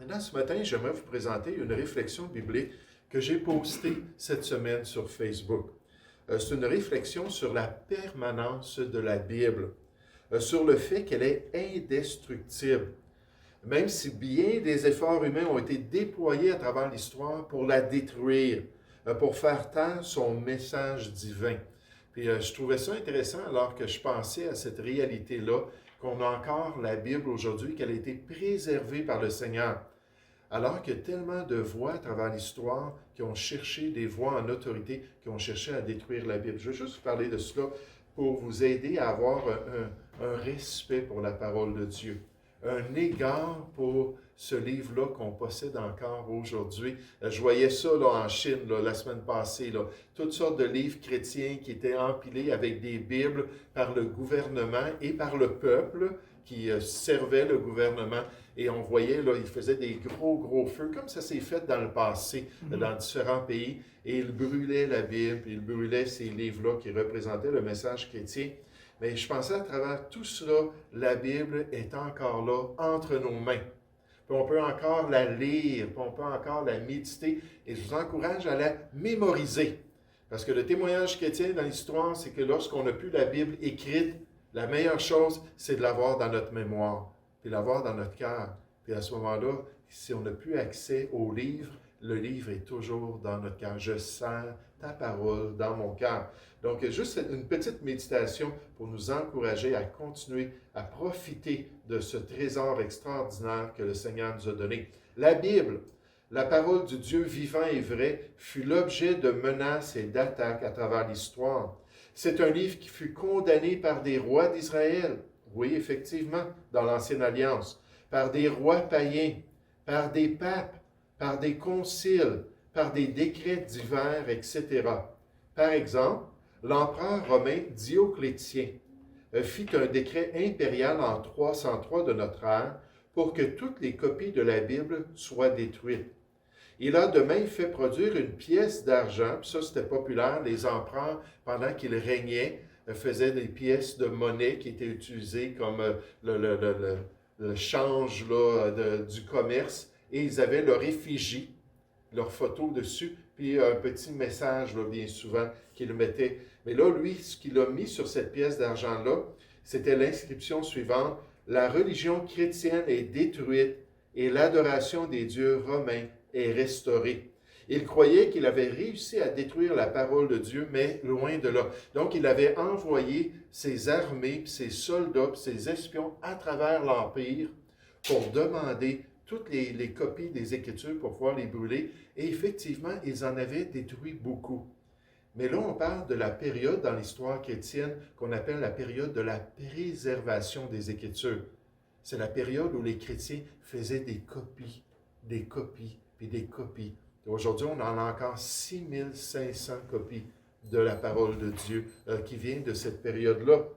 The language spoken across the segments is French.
Maintenant, ce matin, j'aimerais vous présenter une réflexion biblique que j'ai postée cette semaine sur Facebook. C'est une réflexion sur la permanence de la Bible, sur le fait qu'elle est indestructible. Même si bien des efforts humains ont été déployés à travers l'histoire pour la détruire, pour faire taire son message divin. Puis je trouvais ça intéressant alors que je pensais à cette réalité-là, qu'on a encore la Bible aujourd'hui, qu'elle a été préservée par le Seigneur. Alors qu'il y a tellement de voix à travers l'histoire qui ont cherché, des voix en autorité, qui ont cherché à détruire la Bible. Je veux juste vous parler de cela pour vous aider à avoir un respect pour la parole de Dieu, un égard pour ce livre-là qu'on possède encore aujourd'hui. Je voyais ça là, en Chine la semaine passée, toutes sortes de livres chrétiens qui étaient empilés avec des Bibles par le gouvernement et par le peuple qui servait le gouvernement. Et on voyait, là, ils faisaient des gros feux, comme ça s'est fait dans le passé, dans différents pays. Et ils brûlaient la Bible, ils brûlaient ces livres-là qui représentaient le message chrétien. Mais je pensais à travers tout cela, la Bible est encore là, entre nos mains. Puis on peut encore la lire, puis on peut encore la méditer. Et je vous encourage à la mémoriser. Parce que le témoignage chrétien dans l'histoire, c'est que lorsqu'on n'a plus la Bible écrite, la meilleure chose, c'est de l'avoir dans notre mémoire, puis l'avoir dans notre cœur. Puis à ce moment-là, si on n'a plus accès au livre, le livre est toujours dans notre cœur. Je sens ta parole dans mon cœur. Donc, juste une petite méditation pour nous encourager à continuer à profiter de ce trésor extraordinaire que le Seigneur nous a donné. La Bible, la parole du Dieu vivant et vrai, fut l'objet de menaces et d'attaques à travers l'histoire. C'est un livre qui fut condamné par des rois d'Israël, oui, effectivement, dans l'Ancienne Alliance, par des rois païens, par des papes, par des conciles, par des décrets divers, etc. Par exemple, l'empereur romain Dioclétien fit un décret impérial en 303 de notre ère pour que toutes les copies de la Bible soient détruites. Il a de même fait produire une pièce d'argent, puis ça c'était populaire, les empereurs, pendant qu'ils régnaient, faisaient des pièces de monnaie qui étaient utilisées comme le change du commerce, et ils avaient leur effigie, leur photo dessus, puis un petit message, bien souvent, qu'ils mettaient. Mais là, lui, ce qu'il a mis sur cette pièce d'argent-là, c'était l'inscription suivante: « La religion chrétienne est détruite et l'adoration des dieux romains est restaurée. » Il croyait qu'il avait réussi à détruire la parole de Dieu, mais loin de là. Donc, il avait envoyé ses armées, ses soldats, ses espions à travers l'Empire pour demander toutes les copies des Écritures pour pouvoir les brûler. Et effectivement, ils en avaient détruit beaucoup. Mais là, on parle de la période dans l'histoire chrétienne qu'on appelle la période de la préservation des Écritures. C'est la période où les chrétiens faisaient des copies, puis des copies. Aujourd'hui, on en a encore 6500 copies de la parole de Dieu qui vient de cette période-là.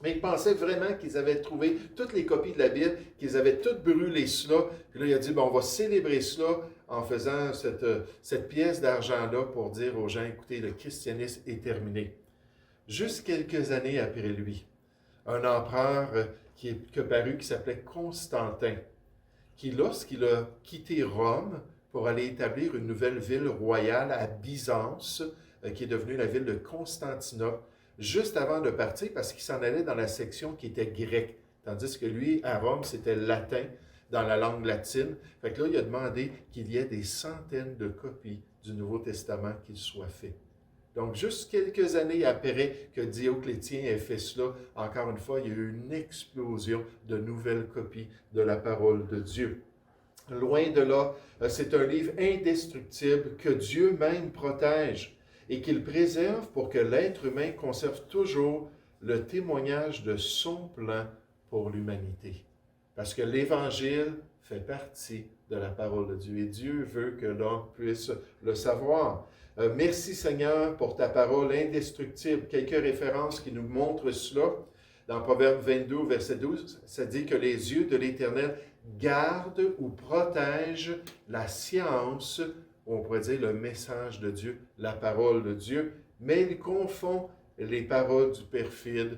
Mais ils pensaient vraiment qu'ils avaient trouvé toutes les copies de la Bible, qu'ils avaient toutes brûlé cela. Puis là, il a dit, on va célébrer cela en faisant cette pièce d'argent-là pour dire aux gens, écoutez, le christianisme est terminé. Juste quelques années après lui, un empereur qui est paru, qui s'appelait Constantin, qui, lorsqu'il a quitté Rome pour aller établir une nouvelle ville royale à Byzance, qui est devenue la ville de Constantinople, juste avant de partir, parce qu'il s'en allait dans la section qui était grecque, tandis que lui, à Rome, c'était latin, dans la langue latine. Fait que là, il a demandé qu'il y ait des centaines de copies du Nouveau Testament qui soient faites. Donc, juste quelques années après que Dioclétien ait fait cela, encore une fois, il y a eu une explosion de nouvelles copies de la parole de Dieu. Loin de là, c'est un livre indestructible que Dieu même protège et qu'il préserve pour que l'être humain conserve toujours le témoignage de son plan pour l'humanité. Parce que l'Évangile fait partie de la parole de Dieu et Dieu veut que l'homme puisse le savoir. Merci Seigneur pour ta parole indestructible. Quelques références qui nous montrent cela. Dans Proverbe 22, verset 12, ça dit que les yeux de l'Éternel gardent ou protègent la science, ou on pourrait dire le message de Dieu, la parole de Dieu, mais il confond les paroles du perfide,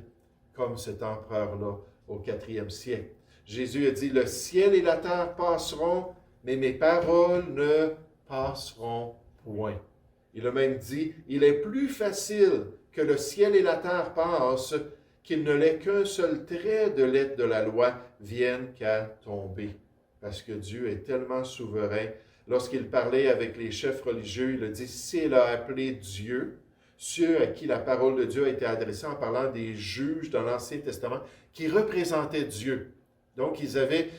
comme cet empereur-là au 4e siècle. Jésus a dit, le ciel et la terre passeront, mais mes paroles ne passeront point. Il a même dit, il est plus facile que le ciel et la terre passent qu'il ne l'est qu'un seul trait de lettre de la loi vienne qu'à tomber. Parce que Dieu est tellement souverain. Lorsqu'il parlait avec les chefs religieux, il a dit, s'il a appelé Dieu, ceux à qui la parole de Dieu a été adressée en parlant des juges dans l'Ancien Testament, qui représentaient Dieu. Donc, ils avaient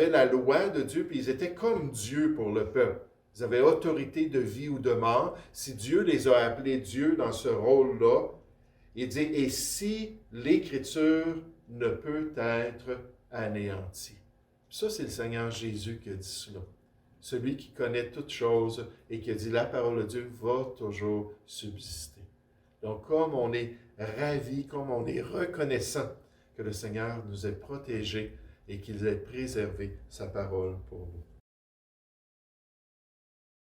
la loi de Dieu, puis ils étaient comme Dieu pour le peuple. Ils avaient autorité de vie ou de mort. Si Dieu les a appelés Dieu dans ce rôle-là, il dit, et si l'Écriture ne peut être anéantie. Ça, c'est le Seigneur Jésus qui a dit cela. Celui qui connaît toutes choses et qui a dit, la parole de Dieu va toujours subsister. Donc, comme on est ravis, comme on est reconnaissant que le Seigneur nous ait protégés et qu'il ait préservé sa parole pour nous.